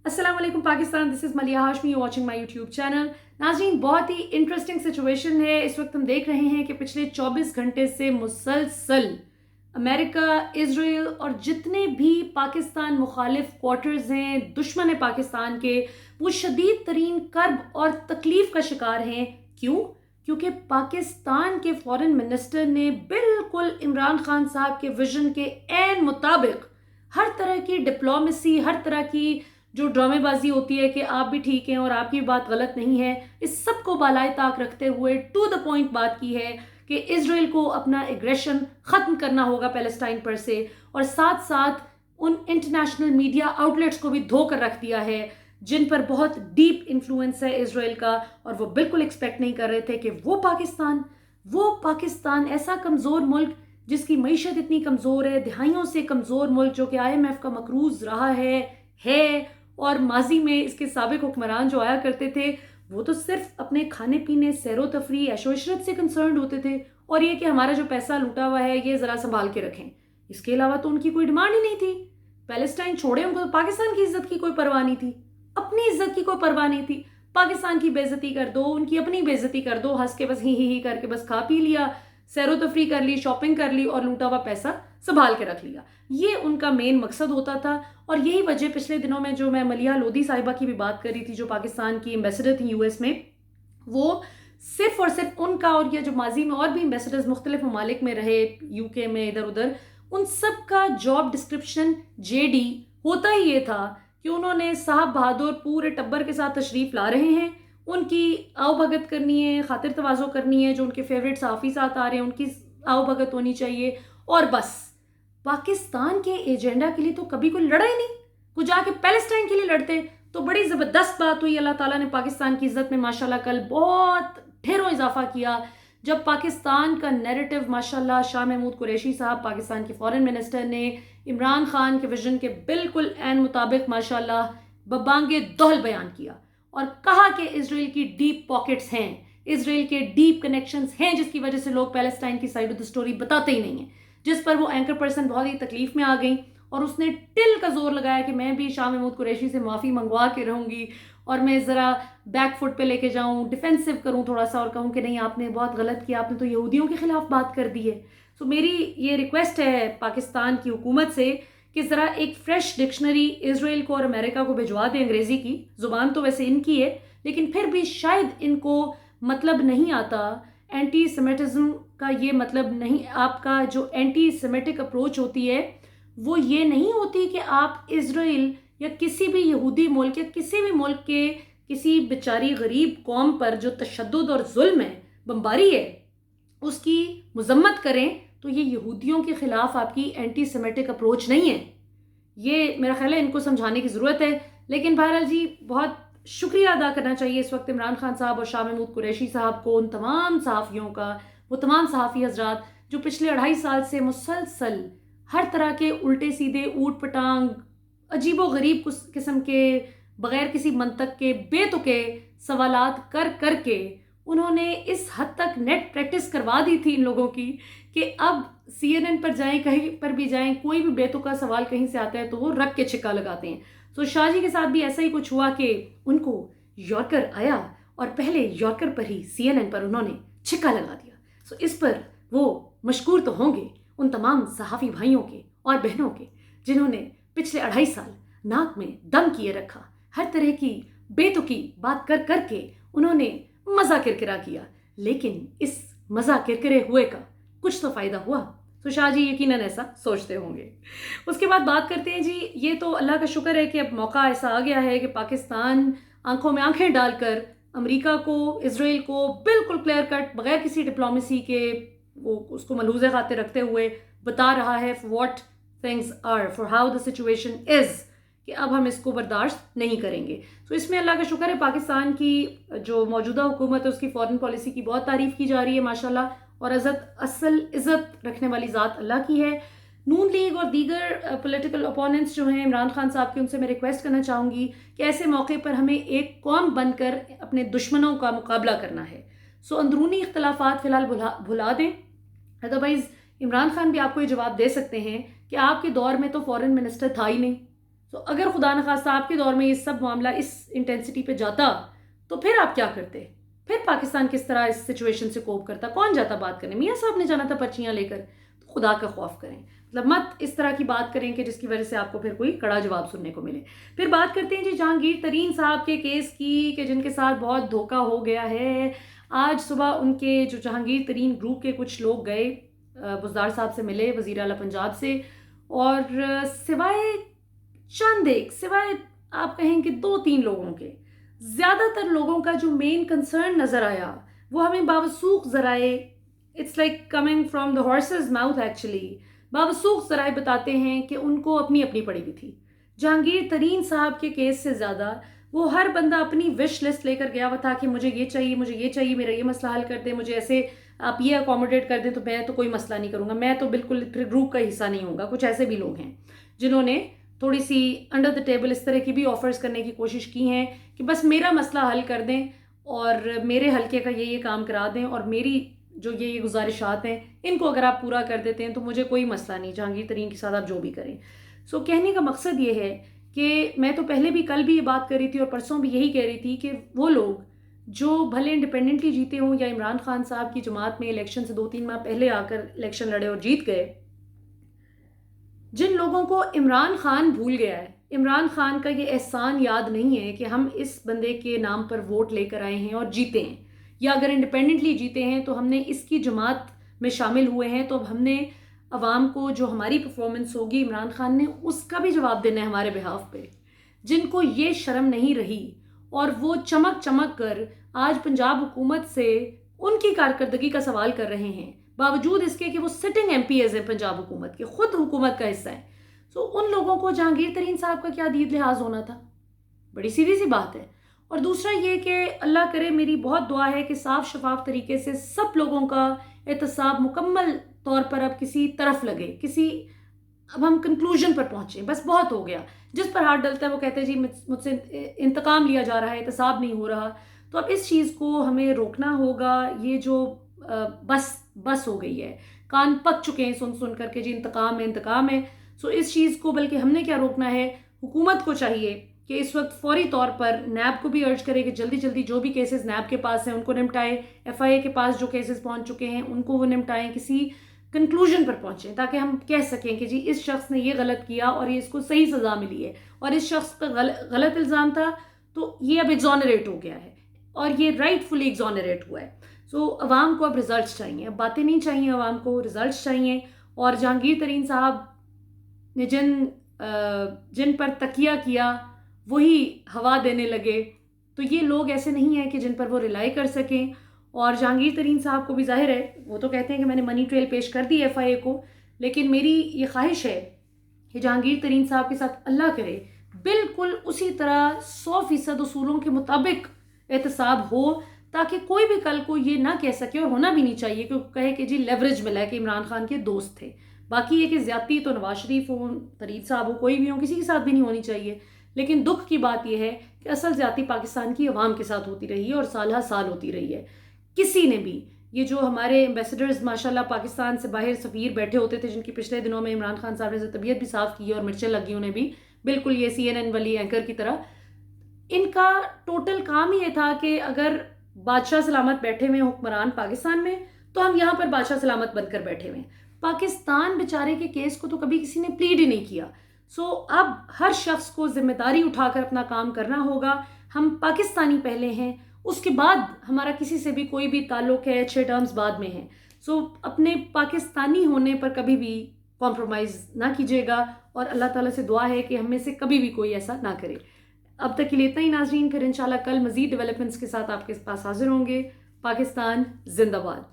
अस्सलाम वालेकुम Pakistan, this is मलिया Hashmi, you watching my YouTube channel. नाज़रीन, बहुत ही इंटरेस्टिंग सिचुएशन है। इस वक्त हम देख रहे हैं कि पिछले 24 घंटे से मुसलसल अमेरिका, इजराइल और जितने भी पाकिस्तान मुखालिफ क्वार्टर्स हैं, दुश्मन है पाकिस्तान के, वो शदीद तरीन कर्ब और तकलीफ का शिकार हैं। क्यों? क्योंकि पाकिस्तान के फॉरेन मिनिस्टर ने बिल्कुल इमरान खान साहब के विजन के ऐन मुताबिक हर तरह की डिप्लोमेसी, हर तरह की जो ड्रामेबाजी होती है कि आप भी ठीक हैं और आपकी बात गलत नहीं है, इस सब को बालाए ताक रखते हुए टू द पॉइंट बात की है कि इजराइल को अपना एग्रेशन ख़त्म करना होगा पैलेस्टाइन पर से, और साथ साथ उन इंटरनेशनल मीडिया आउटलेट्स को भी धोकर रख दिया है जिन पर बहुत डीप इन्फ्लुएंस है इजराइल का, और वो बिल्कुल एक्सपेक्ट नहीं कर रहे थे कि वो पाकिस्तान ऐसा कमज़ोर मुल्क जिसकी मीशत इतनी कमज़ोर है, दिहाइयों से कमज़ोर मुल्क जो कि IMF का मकरूज़ रहा है और माजी में इसके साबिक हुक्मरान जो आया करते थे वो तो सिर्फ अपने खाने पीने, सैरो तफरी, ऐशो इशरत से कंसर्न होते थे, और ये कि हमारा जो पैसा लूटा हुआ है ये ज़रा संभाल के रखें। इसके अलावा तो उनकी कोई डिमांड ही नहीं थी। पैलेस्टाइन छोड़े, उनको तो पाकिस्तान की इज्जत की कोई परवाह नहीं थी, अपनी इज्जत की कोई परवाह नहीं थी। पाकिस्तान की बेइज्जती कर दो, उनकी अपनी बेइज्जती कर दो, हंस के बस ही करके बस खा पी लिया, सैरो तफरी कर ली, शॉपिंग कर ली और लूटा हुआ पैसा संभाल के रख लिया। ये उनका मेन मकसद होता था। और यही वजह पिछले दिनों में जो मैं मलिया लोधी साहिबा की भी बात कर रही थी, जो पाकिस्तान की एम्बेसडर थी US में, वो सिर्फ और सिर्फ उनका और ये जो माजी में और भी एम्बेसडर्स मुख्तलिफ ममालिक में रहे, UK में, इधर उधर, उन सब का जॉब डिस्क्रिप्शन JD होता ही ये था कि उन्होंने साहब बहादुर पूरे टब्बर के साथ तशरीफ़ ला रहे हैं, उनकी आओ भगत करनी है, खातिर तवाज़ो करनी है, जो उनके फेवरेट सहाफ़ी साथ आ रहे हैं उनकी आओ भगत होनी चाहिए, और बस पाकिस्तान के एजेंडा के लिए तो कभी कोई लड़ा ही नहीं। वो जाके पैलेस्टाइन के लिए लड़ते तो बड़ी ज़बरदस्त बात हुई। अल्लाह ताला ने पाकिस्तान की इज़्ज़त में माशाल्लाह कल बहुत ढेरों इजाफा किया जब पाकिस्तान का नैरेटिव माशाल्लाह शाह महमूद कुरैशी साहब, पाकिस्तान के फॉरेन मिनिस्टर, ने इमरान खान के विजन के बिल्कुल एन मुताबिक माशाल्लाह बबांगे दोहल बयान किया और कहा कि इसराइल की डीप पॉकेट्स हैं, इसराइल के डीप कनेक्शंस हैं, जिसकी वजह से लोग पैलेस्टाइन की साइड ऑफ द स्टोरी बताते ही नहीं हैं। जिस पर वो एंकर पर्सन बहुत ही तकलीफ में आ गई और उसने टिल का जोर लगाया कि मैं भी शाह महमूद कुरैशी से माफ़ी मंगवा के रहूँगी और मैं ज़रा बैक फुट पे लेके जाऊँ, डिफेंसिव करूँ थोड़ा सा और कहूँ कि नहीं आपने बहुत गलत किया, आपने तो यहूदियों के ख़िलाफ़ बात कर दी है। सो मेरी ये रिक्वेस्ट है पाकिस्तान की हुकूमत से कि ज़रा एक फ़्रेश डिक्शनरी इसराइल को और अमेरिका को भिजवा दें। अंग्रेज़ी की ज़ुबान तो वैसे इनकी है, लेकिन फिर भी शायद इनको मतलब नहीं आता एंटी सेमिटिज़म का। ये मतलब नहीं, आपका जो एंटी सेमिटिक अप्रोच होती है वो ये नहीं होती कि आप इजराइल या किसी भी यहूदी मुल्क या किसी भी मुल्क के किसी बेचारी गरीब कौम पर जो तशद्दुद और जुल्म है, बमबारी है, उसकी मजम्मत करें। तो ये यहूदियों के ख़िलाफ़ आपकी एंटी सेमिटिक अप्रोच नहीं है। ये मेरा ख्याल है इनको समझाने की ज़रूरत है। लेकिन बहरहाल जी, बहुत शुक्रिया अदा करना चाहिए इस वक्त इमरान खान साहब और शाह महमूद कुरैशी साहब को, उन तमाम सहाफ़ियों का, वो तमाम सहाफ़ी हजरात जो पिछले 2.5 साल से मुसलसल हर तरह के उल्टे सीधे, ऊट पटांग, अजीबो गरीब किस्म के, बग़ैर किसी मंतक के बेतुके सवालात कर कर के उन्होंने इस हद तक नेट प्रैक्टिस करवा दी थी इन लोगों की कि अब CNN पर जाएं, कहीं पर भी जाएं, कोई भी बेतुका सवाल कहीं से आता है तो वो रख के छिक्का लगाते हैं। तो शाह जी के साथ भी ऐसा ही कुछ हुआ कि उनको यॉर्कर आया और पहले यॉर्कर पर ही CNN पर उन्होंने छिक्का लगा दिया। सो इस पर वो मशकूर तो होंगे उन तमाम सहाफ़ी भाइयों के और बहनों के जिन्होंने पिछले 2.5 साल नाक में दम किए रखा, हर तरह की बेतुकी बात कर कर के उन्होंने मज़ा किरकिरा किया, लेकिन इस मज़ा किरकिरे हुए का कुछ तो फ़ायदा हुआ। तो शाह जी यकीनन ऐसा सोचते होंगे। उसके बाद बात करते हैं जी, ये तो अल्लाह का शुक्र है कि अब मौका ऐसा आ गया है कि पाकिस्तान आंखों में आंखें डालकर अमेरिका को, इसराइल को बिल्कुल क्लियर कट, बगैर किसी डिप्लोमेसी के, वो उसको मलहूज़े खातिर रखते हुए बता रहा है for what things are, for how the situation is, कि अब हम इसको बर्दाश्त नहीं करेंगे। तो इसमें अल्लाह का शुक्र है पाकिस्तान की जो मौजूदा हुकूमत है उसकी फॉरेन पॉलिसी की बहुत तारीफ़ की जा रही है माशाल्लाह, और असल इज़्ज़त रखने वाली ज़ात अल्लाह की है। नून लीग और दीगर पॉलिटिकल ओपोनेंट्स जो हैं इमरान खान साहब के, उनसे मैं रिक्वेस्ट करना चाहूँगी कि ऐसे मौके पर हमें एक कौम बनकर अपने दुश्मनों का मुकाबला करना है। सो अंदरूनी इख्तलाफात फ़िलहाल भुला दें। अदरवाइज़ इमरान खान भी आपको ये जवाब दे सकते हैं कि आपके दौर में तो फॉरेन मिनिस्टर था ही नहीं, تو اگر خدا نخواستہ آپ کے دور میں یہ سب معاملہ اس انٹینسٹی پہ جاتا تو پھر آپ کیا کرتے؟ پھر پاکستان کس طرح اس سچویشن سے کوپ کرتا؟ کون جاتا بات کرنے؟ میاں صاحب نے جانا تھا پرچیاں لے کر. تو خدا کا خوف کریں, مطلب مت اس طرح کی بات کریں کہ جس کی وجہ سے آپ کو پھر کوئی کڑا جواب سننے کو ملے. پھر بات کرتے ہیں جی جہانگیر ترین صاحب کے کیس کی, کہ جن کے ساتھ بہت دھوکہ ہو گیا ہے. آج صبح ان کے جو جہانگیر ترین گروپ کے کچھ لوگ گئے, بزدار صاحب سے ملے, وزیر اعلیٰ پنجاب سے, اور سوائے آپ کہیں کہ 2-3 لوگوں کے, زیادہ تر لوگوں کا جو مین کنسرن نظر آیا وہ ہمیں باوثوق ذرائع, it's like coming from the horse's mouth actually, باوثوق ذرائع بتاتے ہیں کہ ان کو اپنی پڑی ہوئی تھی. جہانگیر ترین صاحب کے کیس سے زیادہ وہ ہر بندہ اپنی وش لسٹ لے کر گیا ہوا تھا کہ مجھے یہ چاہیے, میرا یہ مسئلہ حل کر دیں, مجھے ایسے آپ یہ اکوموڈیٹ کر دیں تو میں تو کوئی مسئلہ نہیں کروں گا, میں تو بالکل پھر گروپ کا حصہ نہیں ہوں گا. کچھ ایسے بھی لوگ ہیں جنہوں نے تھوڑی سی انڈر دا ٹیبل اس طرح کی بھی آفرز کرنے کی کوشش کی ہیں کہ بس میرا مسئلہ حل کر دیں اور میرے حلقے کا یہ کام کرا دیں, اور میری جو یہ گزارشات ہیں ان کو اگر آپ پورا کر دیتے ہیں تو مجھے کوئی مسئلہ نہیں, جہانگیر ترین کے ساتھ آپ جو بھی کریں. سو کہنے کا مقصد یہ ہے کہ میں تو پہلے بھی, کل بھی یہ بات کر رہی تھی اور پرسوں بھی یہی کہہ رہی تھی کہ وہ لوگ جو بھلے انڈیپینڈنٹلی جیتے ہوں یا عمران خان صاحب کی جماعت میں الیکشن سے 2-3 ماہ پہلے آ کر الیکشن لڑے اور جیت گئے, جن لوگوں کو عمران خان بھول گیا ہے, عمران خان کا یہ احسان یاد نہیں ہے کہ ہم اس بندے کے نام پر ووٹ لے کر آئے ہیں اور جیتے ہیں, یا اگر انڈیپینڈنٹلی جیتے ہیں تو ہم نے اس کی جماعت میں شامل ہوئے ہیں تو ہم نے عوام کو جو ہماری پرفارمنس ہوگی عمران خان نے اس کا بھی جواب دینا ہے ہمارے بہاف پہ. جن کو یہ شرم نہیں رہی اور وہ چمک کر آج پنجاب حکومت سے ان کی کارکردگی کا سوال کر رہے ہیں, باوجود اس کے کہ وہ سٹنگ ایم پی ایز ہیں پنجاب حکومت کے, خود حکومت کا حصہ ہے. سو ان لوگوں کو جہانگیر ترین صاحب کا کیا دید لحاظ ہونا تھا؟ بڑی سیدھی سی بات ہے. اور دوسرا یہ کہ اللہ کرے, میری بہت دعا ہے کہ صاف شفاف طریقے سے سب لوگوں کا احتساب مکمل طور پر اب کسی طرف لگے, اب ہم کنکلوژن پر پہنچیں, بس بہت ہو گیا. جس پر ہاتھ ڈلتا ہے وہ کہتے ہیں جی مجھ سے انتقام لیا جا رہا ہے, احتساب نہیں ہو رہا. تو اب اس چیز کو ہمیں روکنا ہوگا. یہ جو بس ہو گئی ہے, کان پک چکے ہیں سن کر کے جی انتقام ہے. سو اس چیز کو بلکہ ہم نے کیا روکنا ہے, حکومت کو چاہیے کہ اس وقت فوری طور پر نیب کو بھی ارج کرے کہ جلدی جو بھی کیسز نیب کے پاس ہیں ان کو نمٹائے, ایف آئی اے کے پاس جو کیسز پہنچ چکے ہیں ان کو وہ نمٹائیں, کسی کنکلوژن پر پہنچیں تاکہ ہم کہہ سکیں کہ جی اس شخص نے یہ غلط کیا اور یہ اس کو صحیح سزا ملی ہے, اور اس شخص پہ غلط الزام تھا تو یہ اب ایگزونریٹ ہو گیا ہے اور یہ رائٹ فلی ایگزونریٹ ہوا ہے. سو عوام کو اب ریزلٹس چاہیے, اب باتیں نہیں چاہیے, عوام کو ریزلٹس چاہیے. اور جہانگیر ترین صاحب نے جن پر تکیہ کیا وہی ہوا دینے لگے, تو یہ لوگ ایسے نہیں ہیں کہ جن پر وہ ریلائی کر سکیں. اور جہانگیر ترین صاحب کو بھی ظاہر ہے, وہ تو کہتے ہیں کہ میں نے منی ٹریل پیش کر دی ایف آئی اے کو, لیکن میری یہ خواہش ہے کہ جہانگیر ترین صاحب کے ساتھ اللہ کرے بالکل اسی طرح 100% اصولوں کے مطابق احتساب ہو, تاکہ کوئی بھی کل کو یہ نہ کہہ سکے, اور ہونا بھی نہیں چاہیے کہ کہے کہ جی لیوریج ملا ہے کہ عمران خان کے دوست تھے. باقی یہ کہ زیادتی تو نواز شریف ہو, فرید صاحب ہو, کوئی بھی ہو, کسی کے ساتھ بھی نہیں ہونی چاہیے. لیکن دکھ کی بات یہ ہے کہ اصل زیادتی پاکستان کی عوام کے ساتھ ہوتی رہی ہے اور سال ہر سال ہوتی رہی ہے. کسی نے بھی, یہ جو ہمارے ایمبیسڈرز ماشاءاللہ پاکستان سے باہر سفیر بیٹھے ہوتے تھے جن کی پچھلے دنوں میں عمران خان صاحب نے طبیعت بھی صاف کی ہے اور مرچیں لگی انہیں بھی, بالکل یہ CNN والی اینکر کی طرح, ان کا ٹوٹل کام ہی یہ تھا کہ اگر بادشاہ سلامت بیٹھے ہوئے حکمران پاکستان میں تو ہم یہاں پر بادشاہ سلامت بن کر بیٹھے ہوئے. پاکستان بیچارے کے کیس کو تو کبھی کسی نے پلیڈ ہی نہیں کیا. سو اب ہر شخص کو ذمہ داری اٹھا کر اپنا کام کرنا ہوگا. ہم پاکستانی پہلے ہیں, اس کے بعد ہمارا کسی سے بھی کوئی بھی تعلق ہے, اچھے ٹرمز بعد میں ہیں. سو اپنے پاکستانی ہونے پر کبھی بھی کمپرومائز نہ کیجیے گا, اور اللہ تعالیٰ سے دعا ہے کہ ہم میں سے کبھی بھی کوئی ایسا نہ کرے. اب تک کے لیے اتنا ہی ناظرین, پھر انشاءاللہ کل مزید ڈیولپمنٹس کے ساتھ آپ کے پاس حاضر ہوں گے. پاکستان زندہ باد.